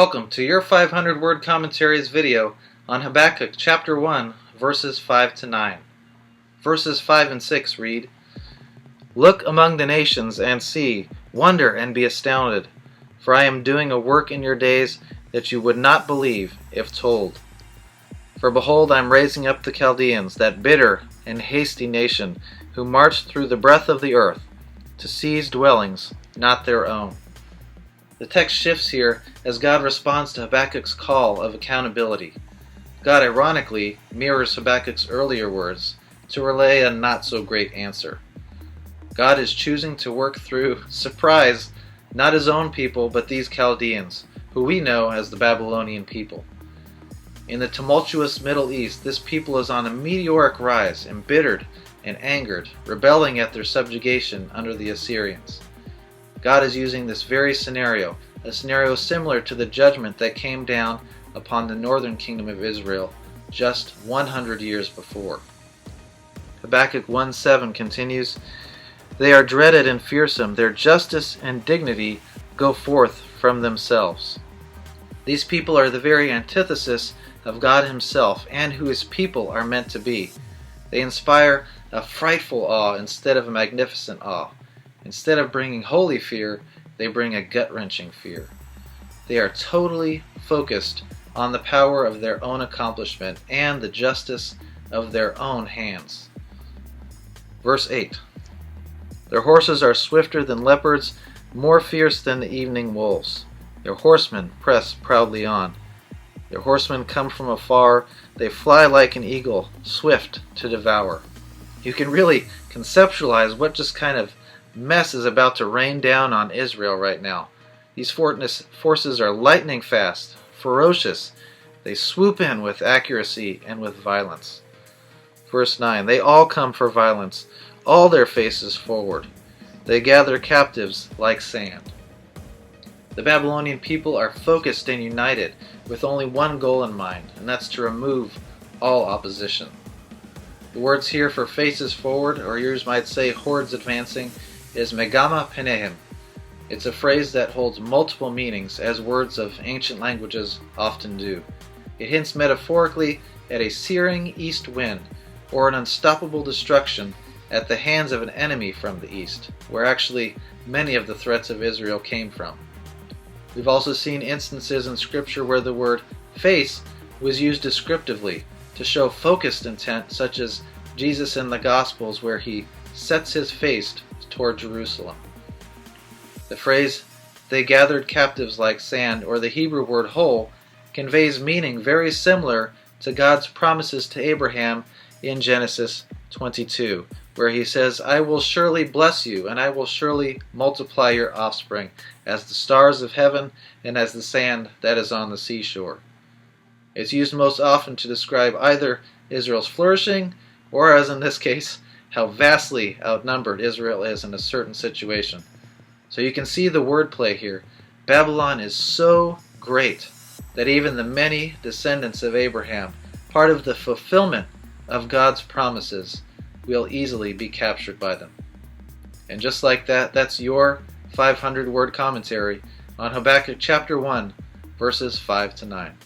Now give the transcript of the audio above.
Welcome to your 500 word commentaries video on Habakkuk chapter 1 verses 5 to 9. Verses 5 and 6 read, "Look among the nations and see, wonder and be astounded, for I am doing a work in your days that you would not believe if told. For behold, I am raising up the Chaldeans, that bitter and hasty nation, who marched through the breadth of the earth, to seize dwellings not their own." The text shifts here as God responds to Habakkuk's call of accountability. God ironically mirrors Habakkuk's earlier words to relay a not-so-great answer. God is choosing to work through, surprise, not his own people, but these Chaldeans, who we know as the Babylonian people. In the tumultuous Middle East, this people is on a meteoric rise, embittered and angered, rebelling at their subjugation under the Assyrians. God is using this very scenario, a scenario similar to the judgment that came down upon the northern kingdom of Israel just 100 years before. Habakkuk 1:7 continues, "They are dreaded and fearsome, their justice and dignity go forth from themselves." These people are the very antithesis of God himself and who his people are meant to be. They inspire a frightful awe instead of a magnificent awe. Instead of bringing holy fear, they bring a gut-wrenching fear. They are totally focused on the power of their own accomplishment and the justice of their own hands. Verse 8, "Their horses are swifter than leopards, more fierce than the evening wolves. Their horsemen press proudly on. Their horsemen come from afar, they fly like an eagle, swift to devour." You can really conceptualize what just kind of mess is about to rain down on Israel right now. These forces are lightning fast, ferocious. They swoop in with accuracy and with violence. Verse 9, "They all come for violence, all their faces forward. They gather captives like sand." The Babylonian people are focused and united with only one goal in mind, and that's to remove all opposition. The words here for faces forward, or yours might say hordes advancing, is megama penehem. It's a phrase that holds multiple meanings, as words of ancient languages often do. It hints metaphorically at a searing east wind, or an unstoppable destruction at the hands of an enemy from the east, where actually many of the threats of Israel came from. We've also seen instances in Scripture where the word face was used descriptively to show focused intent, such as Jesus in the Gospels, where he sets his face toward Jerusalem. The phrase, "they gathered captives like sand," or the Hebrew word whole, conveys meaning very similar to God's promises to Abraham in Genesis 22, where he says, "I will surely bless you, and I will surely multiply your offspring as the stars of heaven and as the sand that is on the seashore." It's used most often to describe either Israel's flourishing, or as in this case, how vastly outnumbered Israel is in a certain situation. So you can see the wordplay here. Babylon is so great that even the many descendants of Abraham, part of the fulfillment of God's promises, will easily be captured by them. And just like that, that's your 500 word commentary on Habakkuk chapter 1, verses 5 to 9.